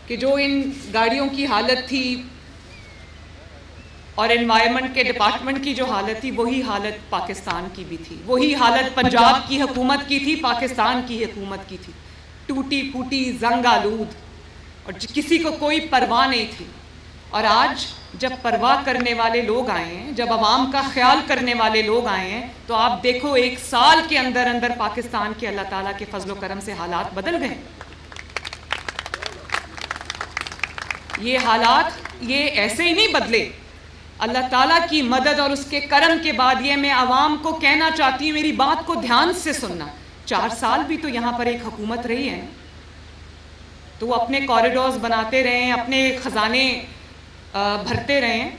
کہ جو ان گاڑیوں کی حالت تھی اور انوائرمنٹ کے ڈپارٹمنٹ کی جو حالت تھی وہی حالت پاکستان کی بھی تھی، وہی حالت پنجاب کی حکومت کی تھی، پاکستان کی حکومت کی تھی، ٹوٹی پھوٹی زنگ آلود، اور کسی کو کوئی پرواہ نہیں تھی۔ اور آج جب پرواہ کرنے والے لوگ آئے ہیں، جب عوام کا خیال کرنے والے لوگ آئے ہیں، تو آپ دیکھو ایک سال کے اندر اندر پاکستان کے اللہ تعالیٰ کے فضل و کرم سے حالات بدل گئے۔ یہ حالات یہ ایسے ہی نہیں بدلے، اللہ تعالیٰ کی مدد اور اس کے کرم کے بعد۔ یہ میں عوام کو کہنا چاہتی ہوں، میری بات کو دھیان سے سننا، 4 سال بھی تو یہاں پر ایک حکومت رہی ہے، تو وہ اپنے کوریڈورز بناتے رہے ہیں، اپنے خزانے بھرتے رہے ہیں۔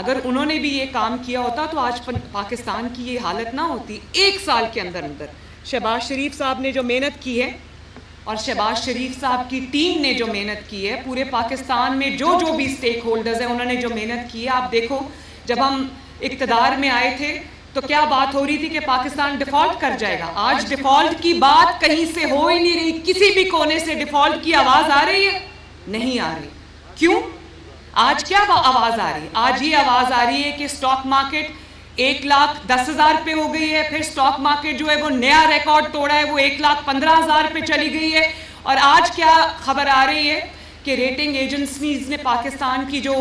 اگر انہوں نے بھی یہ کام کیا ہوتا تو آج پاکستان کی یہ حالت نہ ہوتی۔ 1 سال کے اندر اندر شہباز شریف صاحب نے جو محنت کی ہے، اور شہباز شریف صاحب کی ٹیم نے جو محنت کی ہے، پورے پاکستان میں جو بھی سٹیک ہولڈرز ہیں انہوں نے جو محنت کی ہے، آپ دیکھو جب ہم اقتدار میں آئے تھے تو کیا بات ہو رہی تھی کہ پاکستان ڈیفالٹ کر جائے گا۔ آج ڈیفالٹ کی بات کہیں سے ہو ہی نہیں رہی، کسی بھی کونے سے ڈیفالٹ کی آواز آ رہی ہے؟ نہیں آ رہی۔ کیوں؟ آج کیا آواز آ رہی ہے؟ آج یہ آواز آ رہی ہے کہ سٹاک مارکیٹ 1,10,000 پہ ہو گئی ہے، پھر سٹاک مارکیٹ جو ہے وہ نیا ریکارڈ توڑا ہے، وہ 1,15,000 پہ چلی گئی ہے۔ اور آج کیا خبر آ رہی ہے کہ ریٹنگ ایجنسیز نے پاکستان کی جو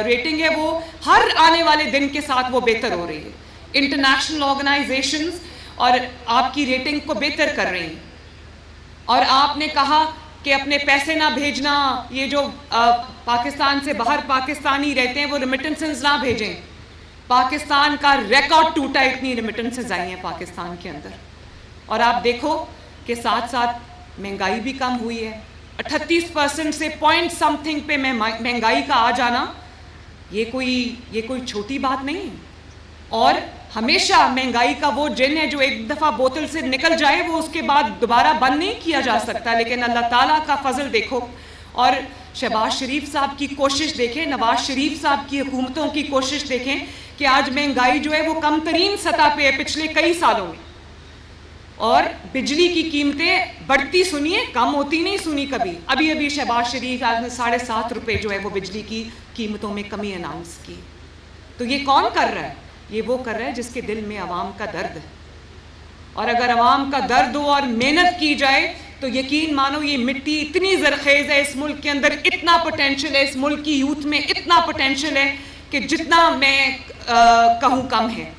ریٹنگ ہے وہ ہر آنے والے دن کے ساتھ وہ بہتر ہو رہی ہے۔ انٹرنیشنل آرگنائزیشنز اور آپ کی ریٹنگ کو بہتر کر رہی ہیں۔ اور آپ نے کہا کہ اپنے پیسے نہ بھیجنا، یہ جو پاکستان سے باہر پاکستانی رہتے ہیں وہ ریمیٹنسز نہ بھیجیں۔ پاکستان کا ریکارڈ ٹوٹا، اتنی ریمیٹنسز آئی ہیں پاکستان کے اندر۔ اور آپ دیکھو کہ ساتھ ساتھ مہنگائی بھی کم ہوئی ہے، 38% سے پوائنٹ سم تھنگ پہ مہنگائی کا آ جانا یہ کوئی چھوٹی بات نہیں ہے۔ اور ہمیشہ مہنگائی کا وہ جن ہے جو ایک دفعہ بوتل سے نکل جائے وہ اس کے بعد دوبارہ بند نہیں کیا جا سکتا، لیکن اللہ تعالیٰ کا فضل دیکھو اور شہباز شریف صاحب کی کوشش دیکھیں، نواز شریف صاحب کی حکومتوں کی کوشش دیکھیں کہ آج مہنگائی جو ہے وہ کم ترین سطح پہ ہے پچھلے کئی سالوں میں، اور بجلی کی قیمتیں بڑھتی سنیے، کم ہوتی نہیں سنی کبھی۔ ابھی شہباز شریف آج نے 7.5 روپے جو ہے وہ بجلی کی قیمتوں میں کمی اناؤنس کی۔ تو یہ کون کر رہا ہے؟ یہ وہ کر رہا ہے جس کے دل میں عوام کا درد ہے، اور اگر عوام کا درد ہو اور محنت کی جائے تو یقین مانو یہ مٹی اتنی زرخیز ہے، اس ملک کے اندر اتنا پوٹینشل ہے، اس ملک کی یوتھ میں اتنا پوٹینشل ہے کہ جتنا میں کہوں کم ہے۔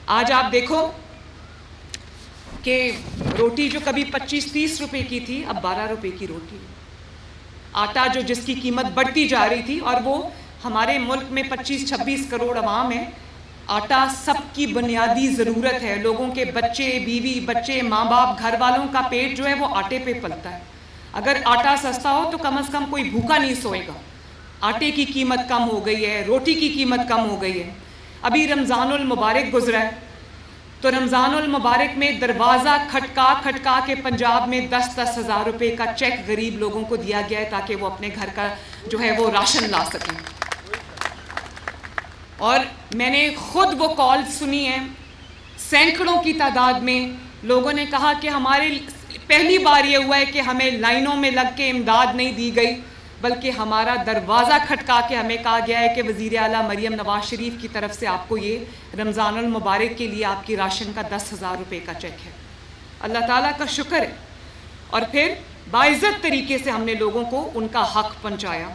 آج آپ دیکھو کہ روٹی جو کبھی 25-30 روپے کی تھی اب 12 روپے کی روٹی، آٹا جو جس کی قیمت بڑھتی جا رہی تھی، اور وہ ہمارے ملک میں 25-26 کروڑ عوام ہے، آٹا سب کی بنیادی ضرورت ہے، لوگوں کے بچے، بیوی بچے، ماں باپ، گھر والوں کا پیٹ جو ہے وہ آٹے پہ پلتا ہے۔ اگر آٹا سستا ہو تو کم از کم کوئی بھوکا نہیں سوئے گا۔ آٹے کی قیمت کم ہو گئی ہے، روٹی کی قیمت کم ہو گئی ہے۔ ابھی رمضان المبارک گزرا ہے، تو رمضان المبارک میں دروازہ کھٹکا کے پنجاب میں 10-10 ہزار روپے کا چیک غریب لوگوں کو دیا گیا ہے تاکہ وہ اپنے گھر کا جو ہے وہ راشن لا سکیں۔ اور میں نے خود وہ کال سنی ہے، سینکڑوں کی تعداد میں لوگوں نے کہا کہ ہمارے پہلی بار یہ ہوا ہے کہ ہمیں لائنوں میں لگ کے امداد نہیں دی گئی، بلکہ ہمارا دروازہ کھٹکا کے ہمیں کہا گیا ہے کہ وزیر اعلیٰ مریم نواز شریف کی طرف سے آپ کو یہ رمضان المبارک کے لیے آپ کی راشن کا 10,000 روپے کا چیک ہے۔ اللہ تعالیٰ کا شکر ہے۔ اور پھر باعزت طریقے سے ہم نے لوگوں کو ان کا حق پہنچایا۔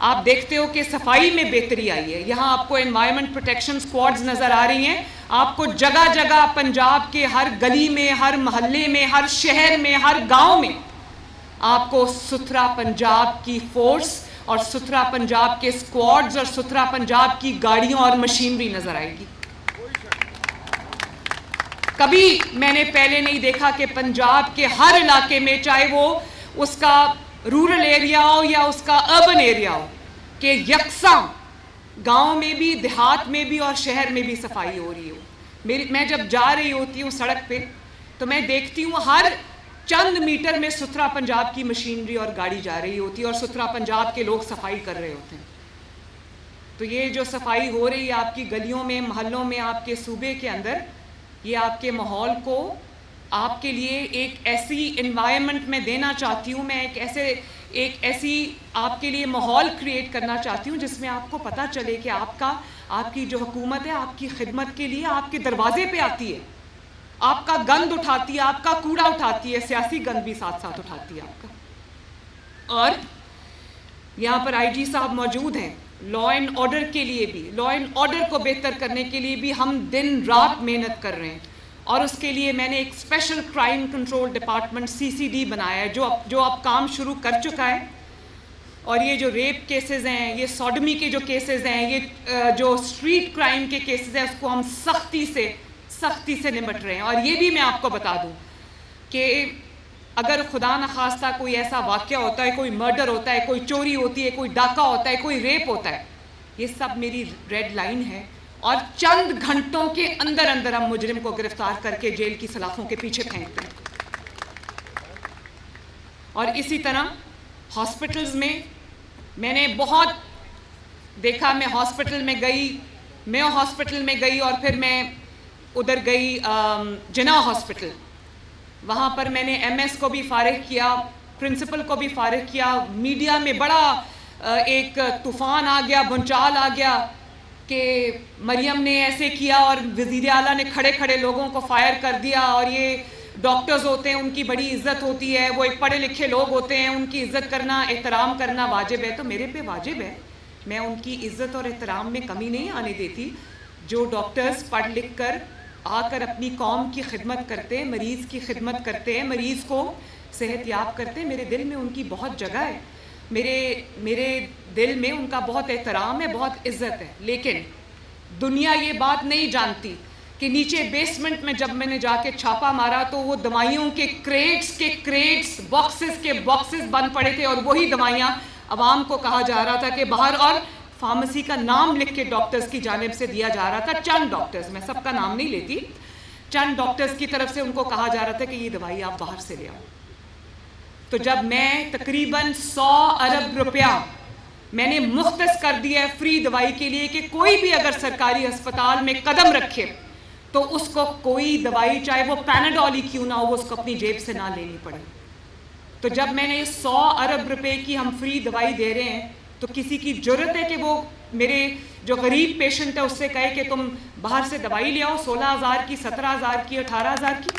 آپ دیکھتے ہو کہ صفائی میں بہتری آئی ہے، یہاں آپ کو انوائرمنٹ پروٹیکشن سکواڈز نظر آ رہی ہیں، آپ کو جگہ جگہ پنجاب کے ہر گلی میں، ہر محلے میں، ہر شہر میں، ہر گاؤں میں آپ کو ستھرا پنجاب کی فورس اور ستھرا پنجاب کے سکواڈز اور ستھرا پنجاب کی گاڑیوں اور مشینری نظر آئے گی۔ کبھی میں نے پہلے نہیں دیکھا کہ پنجاب کے ہر علاقے میں، چاہے وہ اس کا رورل ایریا ہو یا اس کا اربن ایریا ہو، کہ یکساں گاؤں میں بھی، دیہات میں بھی اور شہر میں بھی صفائی ہو رہی ہو۔ میں جب جا رہی ہوتی ہوں سڑک پہ تو میں دیکھتی ہوں ہر چند میٹر میں ستھرا پنجاب کی مشینری اور گاڑی جا رہی ہوتی ہے اور ستھرا پنجاب کے لوگ صفائی کر رہے ہوتے ہیں۔ تو یہ جو صفائی ہو رہی ہے آپ کی گلیوں میں، محلوں میں، آپ کے صوبے کے اندر، یہ آپ کے ماحول کو آپ کے لیے ایک ایسی انوائرمنٹ میں دینا چاہتی ہوں، میں ایک ایسے ایک ایسی آپ کے لیے ماحول کریٹ کرنا چاہتی ہوں جس میں آپ کو پتہ چلے کہ آپ کی جو حکومت ہے آپ کی خدمت کے لیے آپ کے دروازے پہ آتی ہے، آپ کا گند اٹھاتی ہے، آپ کا کوڑا اٹھاتی ہے، سیاسی گند بھی ساتھ ساتھ اٹھاتی ہے آپ کا۔ اور یہاں پر آئی جی صاحب موجود ہیں، لا اینڈ آرڈر کے لیے بھی، لا اینڈ آرڈر کو بہتر کرنے کے لیے بھی ہم دن رات محنت کر رہے ہیں، اور اس کے لیے میں نے ایک special crime control department CCD بنایا ہے جو اب کام شروع کر چکا ہے۔ اور یہ جو ریپ کیسز ہیں، یہ سوڈمی کے جو کیسز ہیں، یہ جو اسٹریٹ کرائم کے کیسز ہیں، اس کو ہم سختی سے نمٹ رہے ہیں۔ اور یہ بھی میں آپ کو بتا دوں کہ اگر خدا نخواستہ کوئی ایسا واقعہ ہوتا ہے، کوئی مرڈر ہوتا ہے، کوئی چوری ہوتی ہے، کوئی ڈاکہ ہوتا ہے، کوئی ریپ ہوتا ہے، یہ سب میری ریڈ لائن ہے، اور چند گھنٹوں کے اندر ہم مجرم کو گرفتار کر کے جیل کی سلاخوں کے پیچھے پھینکتے ہیں۔ اور اسی طرح ہاسپٹلز میں نے بہت دیکھا، میں ہاسپٹل میں گئی، میو ہاسپٹل میں گئی، اور پھر میں ادھر گئی جناح ہاسپٹل، وہاں پر میں نے MS کو بھی فارغ کیا، پرنسپل کو بھی فارغ کیا۔ میڈیا میں بڑا ایک طوفان آ گیا، بھونچال آ گیا کہ مریم نے ایسے کیا، اور وزیر اعلیٰ نے کھڑے لوگوں کو فائر کر دیا، اور یہ ڈاکٹرز ہوتے ہیں، ان کی بڑی عزت ہوتی ہے، وہ ایک پڑھے لکھے لوگ ہوتے ہیں، ان کی عزت کرنا، احترام کرنا واجب ہے۔ تو میرے پہ واجب ہے، میں ان کی عزت اور احترام میں کمی نہیں آنے دیتی۔ جو ڈاکٹرز پڑھ لکھ کر آ کر اپنی قوم کی خدمت کرتے ہیں، مریض کی خدمت کرتے ہیں، مریض کو صحت یاب کرتے ہیں، میرے دل میں ان کی بہت جگہ ہے، میرے دل میں ان کا بہت احترام ہے، بہت عزت ہے۔ لیکن دنیا یہ بات نہیں جانتی کہ نیچے بیسمنٹ میں جب میں نے جا کے چھاپا مارا تو وہ دوائیوں کے کریٹس باکسز بند پڑے تھے، اور وہی دوائیاں عوام کو کہا جا رہا تھا کہ باہر، اور فارمیسی کا نام لکھ کے ڈاکٹرز کی جانب سے دیا جا رہا تھا، چند ڈاکٹرز، میں سب کا نام نہیں لیتی، چند ڈاکٹرز کی طرف سے ان کو کہا جا رہا تھا کہ یہ دوائی آپ باہر سے لے آؤ۔ تو جب میں تقریباً 100 ارب روپیہ میں نے مختص کر دیا ہے فری دوائی کے لیے کہ کوئی بھی اگر سرکاری ہسپتال میں قدم رکھے تو اس کو کوئی دوائی، چاہے وہ پیناڈول ہی کیوں نہ ہو، وہ اس کو اپنی جیب سے نہ لینی پڑے۔ تو جب میں نے 100 ارب روپے کی ہم فری دوائی دے رہے ہیں تو کسی کی جرت ہے کہ وہ میرے جو غریب پیشنٹ ہے اس سے کہے کہ تم باہر سے دوائی لے آؤ 16,000 کی، 17,000 کی، 18,000 کی؟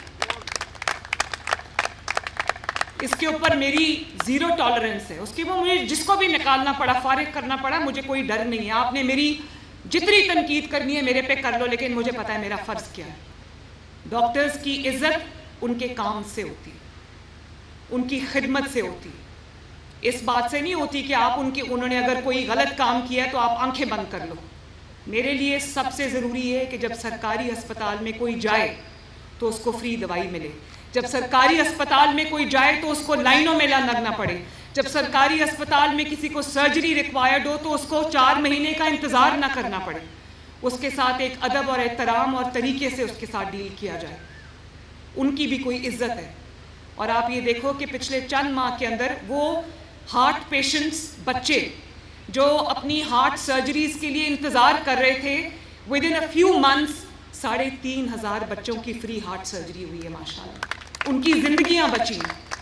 اس کے اوپر میری زیرو ٹالرنس ہے، اس کے وہ مجھے جس کو بھی نکالنا پڑا، فارغ کرنا پڑا، مجھے کوئی ڈر نہیں ہے۔ آپ نے میری جتنی تنقید کرنی ہے میرے پہ کر لو، لیکن مجھے پتا ہے میرا فرض کیا ہے۔ ڈاکٹرز کی عزت ان کے کام سے ہوتی، ان کی خدمت سے ہوتی، اس بات سے نہیں ہوتی کہ آپ انہوں نے اگر کوئی غلط کام کیا ہے تو آپ آنکھیں بند کر لو۔ میرے لیے سب سے ضروری ہے کہ جب سرکاری ہسپتال میں کوئی جائے تو اس کو فری دوائی ملے، جب سرکاری ہسپتال میں کوئی جائے تو اس کو لائنوں میں لگنا پڑے، جب سرکاری ہسپتال میں کسی کو سرجری ریکوائرڈ ہو تو اس کو 4 مہینے کا انتظار نہ کرنا پڑے، اس کے ساتھ ایک ادب اور احترام اور طریقے سے اس کے ساتھ ڈیل کیا جائے، ان کی بھی کوئی عزت ہے۔ اور آپ یہ دیکھو کہ پچھلے چند ماہ کے اندر وہ ہارٹ پیشنٹس، بچے جو اپنی ہارٹ سرجریز کے لیے انتظار کر رہے تھے، with in a few months 3,500 بچوں کی فری ہارٹ سرجری ہوئی ہے، ماشاءاللہ، ان کی زندگیاں بچی ہیں۔